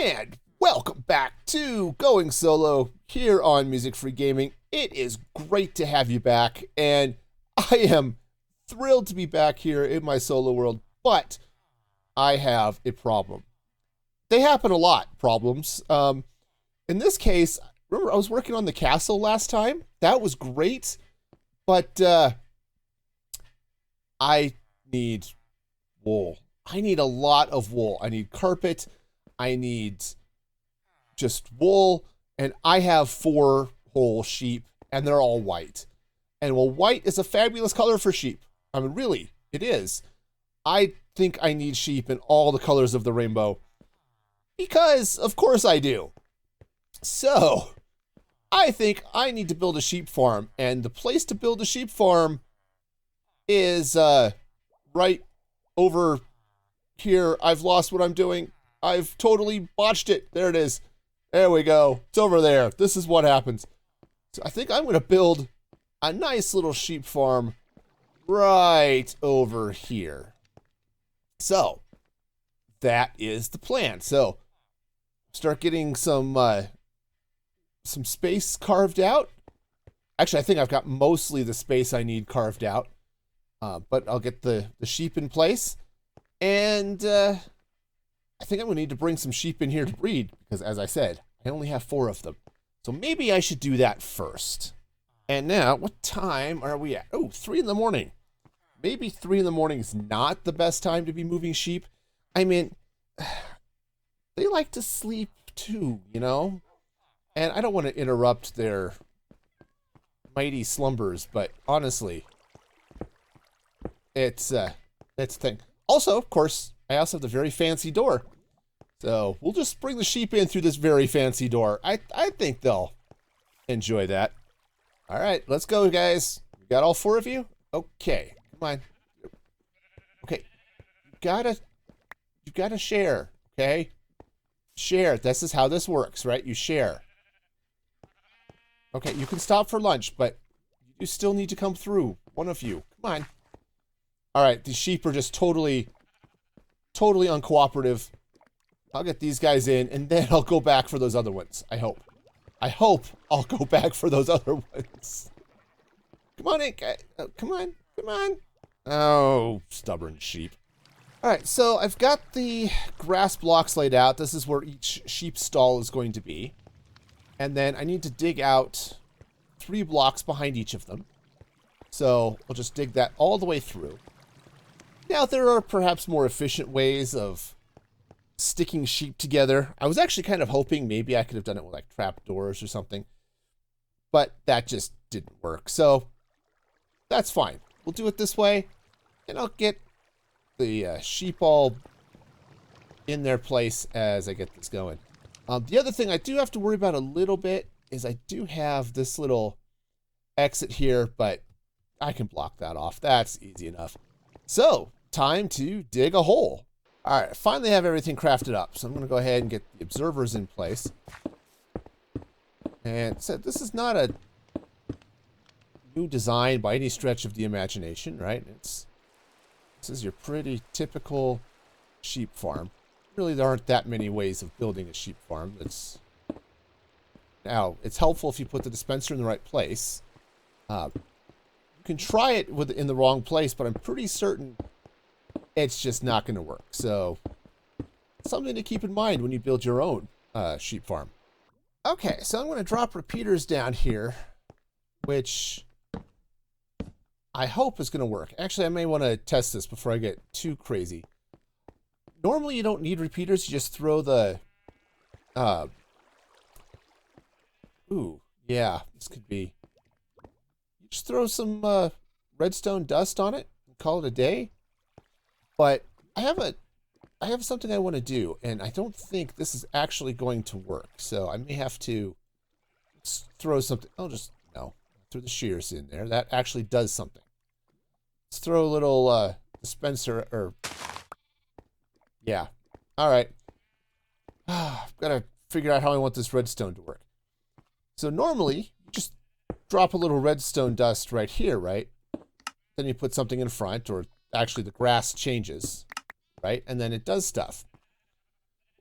And welcome back to Going Solo here on Music Free Gaming. It is great to have you back, and I am thrilled to be back here in my solo world, but I have a problem. They happen a lot, problems. In this case, remember I was working on the castle last time? That was great, but I need wool. I need a lot of wool. I need carpet. I need just wool, and I have 4 whole sheep, and they're all white. And well, white is a fabulous color for sheep. I mean, really, it is. I think I need sheep in all the colors of the rainbow, because of course I do. So, I think I need to build a sheep farm, and the place to build a sheep farm is right over here. I've lost what I'm doing. I've totally botched it. There it is. There we go. It's over there. This is what happens. So I think I'm going to build a nice little sheep farm right over here. So that is the plan. So start getting some space carved out. Actually, I think I've got mostly the space I need carved out. But I'll get the sheep in place. And I think I'm going to need to bring some sheep in here to breed, because as I said, I only have 4 of them. So maybe I should do that first. And now, what time are we at? Oh, 3 in the morning. Maybe 3 in the morning is not the best time to be moving sheep. I mean, they like to sleep too, you know? And I don't want to interrupt their mighty slumbers, but honestly, it's a thing. Also, of course, I also have the very fancy door. So we'll just bring the sheep in through this very fancy door. I think they'll enjoy that. All right, let's go, guys. We got all 4 of you? Okay, come on. Okay, you gotta share, okay? Share. This is how this works, right? You share. Okay, you can stop for lunch, but you still need to come through. One of you. Come on. All right, these sheep are just totally uncooperative. I'll get these guys in, and then I'll go back for those other ones. I hope. I hope I'll go back for those other ones. Come on in, guys. Come on. Come on. Oh, stubborn sheep. All right, so I've got the grass blocks laid out. This is where each sheep stall is going to be. And then I need to dig out 3 blocks behind each of them. So I'll just dig that all the way through. Now, there are perhaps more efficient ways of sticking sheep together. I was actually kind of hoping maybe I could have done it with like trapdoors or something, but that just didn't work. So that's fine. We'll do it this way, and I'll get the sheep all in their place as I get this going. The other thing I do have to worry about a little bit is I do have this little exit here, but I can block that off. That's easy enough. So, time to dig a hole. All right, I finally have everything crafted up. So I'm going to go ahead and get the observers in place. And so this is not a new design by any stretch of the imagination, right? This is your pretty typical sheep farm. Really, there aren't that many ways of building a sheep farm. Now, it's helpful if you put the dispenser in the right place. You can try it in the wrong place, but I'm pretty certain it's just not going to work. So, something to keep in mind when you build your own sheep farm. Okay, so I'm going to drop repeaters down here, which I hope is going to work. Actually, I may want to test this before I get too crazy. Normally, you don't need repeaters. You just throw the... Ooh, yeah, this could be... You just throw some redstone dust on it and call it a day. But I have something I want to do, and I don't think this is actually going to work. So I may have to throw something. No, throw the shears in there. That actually does something. Let's throw a little dispenser, or yeah. All right. I've got to figure out how I want this redstone to work. So normally, you just drop a little redstone dust right here, right? Then you put something in front, or actually the grass changes, right? And then it does stuff.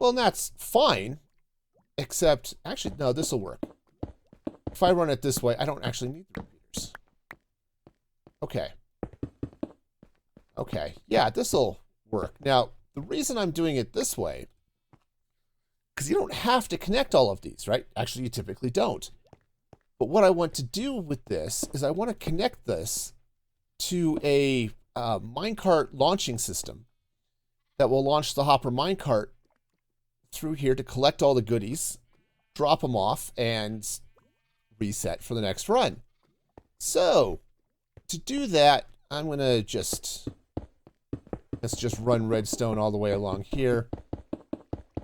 Well, and that's fine, except, actually, no, this will work. If I run it this way, I don't actually need the repeaters. Okay. Okay, yeah, this will work. Now, the reason I'm doing it this way, because you don't have to connect all of these, right? Actually, you typically don't. But what I want to do with this is I want to connect this to a minecart launching system that will launch the hopper minecart through here to collect all the goodies, drop them off, and reset for the next run. So, to do that, I'm going to let's just run redstone all the way along here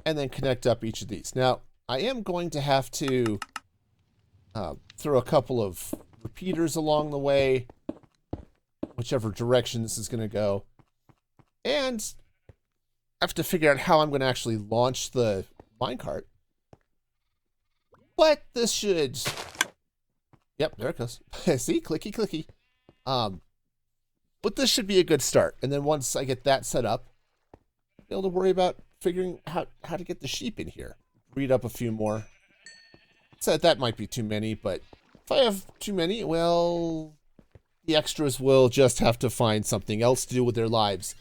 and then connect up each of these. Now, I am going to have to throw a couple of repeaters along the way, whichever direction this is going to go. And I have to figure out how I'm going to actually launch the minecart. But this should... Yep, there it goes. See? Clicky, clicky. But this should be a good start. And then once I get that set up, I'll be able to worry about figuring how to get the sheep in here. Read up a few more. So that might be too many, but if I have too many, well, the extras will just have to find something else to do with their lives,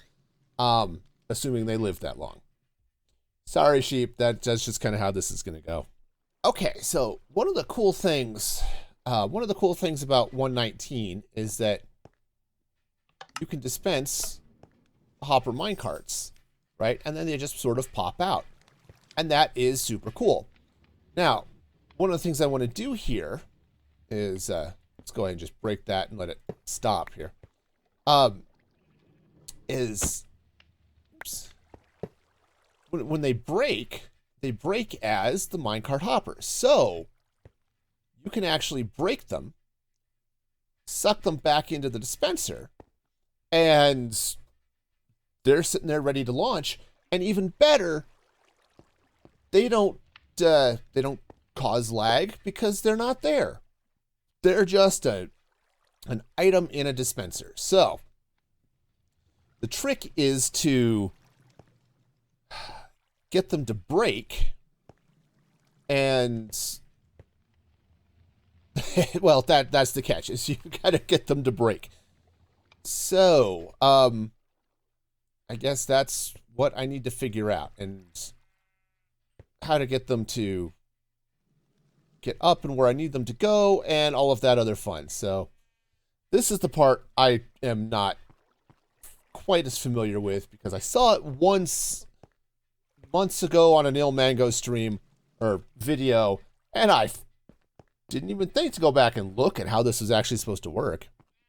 assuming they live that long. Sorry, sheep. That's just kind of how this is going to go. Okay, so one of the cool things about 119 is that you can dispense hopper minecarts, right? And then they just sort of pop out. And that is super cool. Now, one of the things I want to do here is, let's go ahead and just break that and let it stop here. Oops. When they break as the minecart hoppers. So, you can actually break them, suck them back into the dispenser, and they're sitting there ready to launch. And even better, they don't cause lag because they're not there. They're just an item in a dispenser. So the trick is to get them to break, and well, that's the catch, is you gotta get them to break. So I guess that's what I need to figure out, and how to get them to get up and where I need them to go, and all of that other fun. So this is the part I am not quite as familiar with, because I saw it once months ago on an Il Mango stream or video, and I didn't even think to go back and look at how this is actually supposed to work.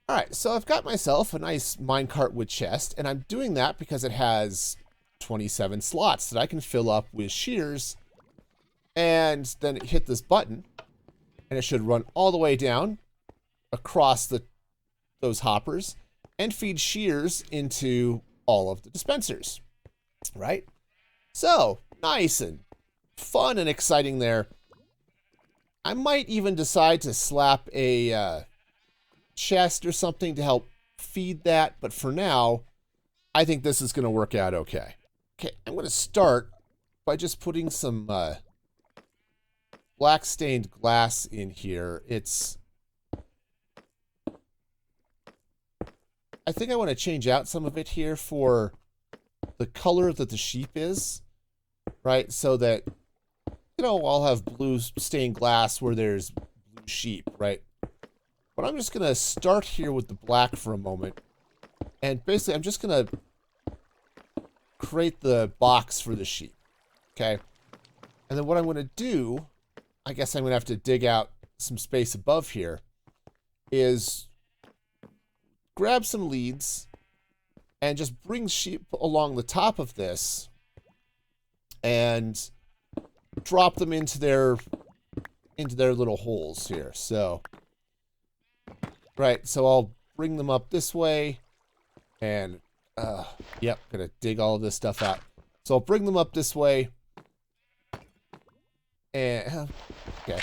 All right, so I've got myself a nice minecart with chest, and I'm doing that because it has 27 slots that I can fill up with shears, and then hit this button, and it should run all the way down across those hoppers and feed shears into all of the dispensers, right? So, nice and fun and exciting there. I might even decide to slap a chest or something to help feed that, but for now, I think this is going to work out okay. Okay, I'm going to start by just putting some black stained glass in here. I think I want to change out some of it here for the color that the sheep is, right? So that, you know, I'll have blue stained glass where there's blue sheep, right? But I'm just going to start here with the black for a moment. And basically, I'm just going to create the box for the sheep, okay? And then what I'm going to do, I guess I'm going to have to dig out some space above here, is grab some leads and just bring sheep along the top of this and drop them into their little holes here. So, right, so I'll bring them up this way, and yep, gonna dig all of this stuff out. So I'll bring them up this way, and okay.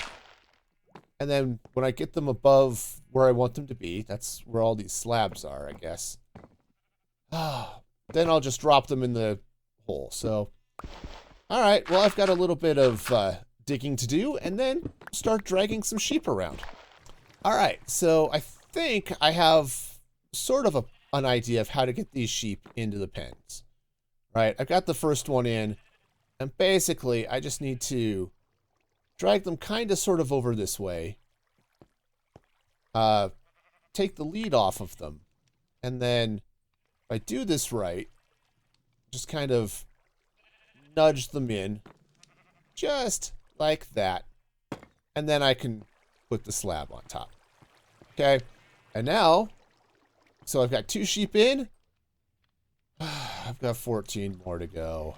And then when I get them above where I want them to be, that's where all these slabs are, I guess. Then I'll just drop them in the hole. So All right, well, I've got a little bit of digging to do, and then start dragging some sheep around. All right, so I think I have sort of an idea of how to get these sheep into the pens. Right, I've got the first one in, and basically I just need to drag them kind of sort of over this way. Take the lead off of them, and then if I do this right, just kind of nudge them in, just like that. And then I can put the slab on top. Okay, and now, so I've got 2 sheep in. I've got 14 more to go.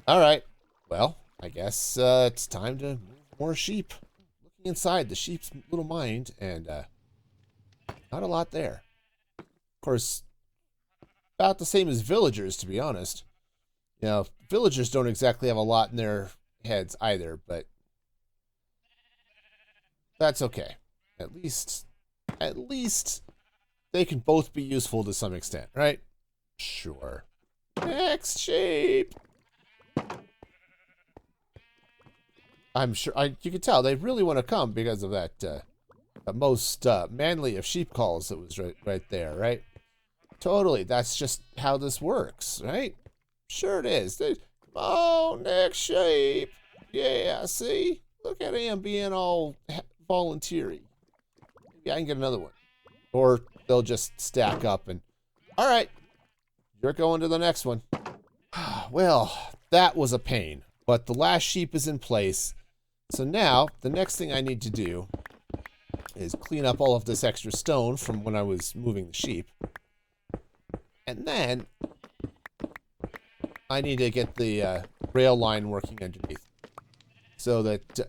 All right, well, I guess it's time to move more sheep. Looking inside the sheep's little mind, and not a lot there. Of course, about the same as villagers, to be honest. You know, villagers don't exactly have a lot in their heads either, but that's okay. At least they can both be useful to some extent, right? Sure. Next sheep. I'm sure you can tell they really want to come because of that most manly of sheep calls that was right there, right? Totally. That's just how this works, right? Sure it is. Come on, next sheep. Yeah, see? Look at him being all volunteering. Maybe I can get another one. Or they'll just stack up and... All right. You're going to the next one. Well, that was a pain. But the last sheep is in place. So now, the next thing I need to do is clean up all of this extra stone from when I was moving the sheep. And then I need to get the rail line working underneath. So that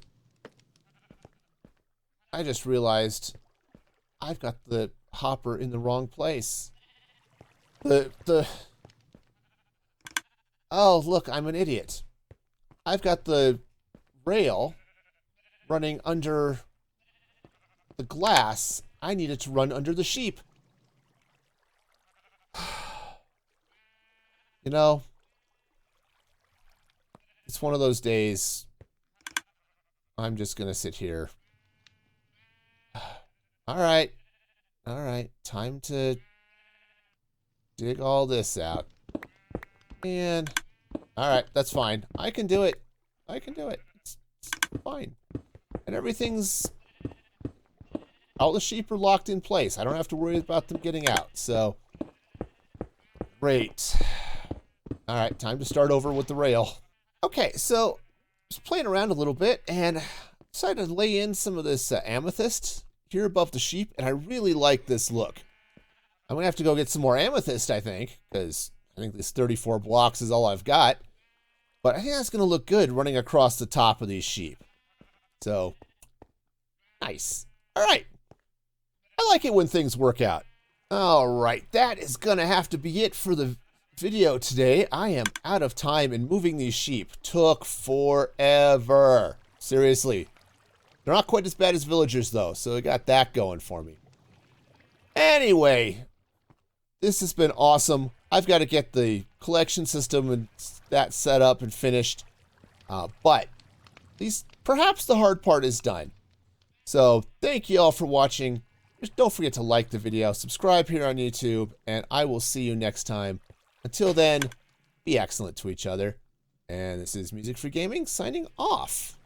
I just realized I've got the hopper in the wrong place. Oh, look, I'm an idiot. I've got the rail running under the glass. I need it to run under the sheep. You know, it's one of those days. I'm just going to sit here. All right. All right. Time to dig all this out. And, all right, that's fine. I can do it. I can do it. It's fine. And everything's... All the sheep are locked in place. I don't have to worry about them getting out. So, great. All right, time to start over with the rail. Okay, so I was playing around a little bit and decided to lay in some of this amethyst here above the sheep, and I really like this look. I'm gonna have to go get some more amethyst, I think, because I think this 34 blocks is all I've got. But I think that's gonna look good running across the top of these sheep. So, nice. All right. I like it when things work out. All right, that is gonna have to be it for the video today. I am out of time, and moving these sheep took forever. Seriously. They're not quite as bad as villagers, though, so I got that going for me. Anyway, this has been awesome. I've got to get the collection system and that set up and finished. But perhaps the hard part is done. So thank you all for watching. Just don't forget to like the video, subscribe here on YouTube, and I will see you next time. Until then, be excellent to each other. And this is Music Free Gaming signing off.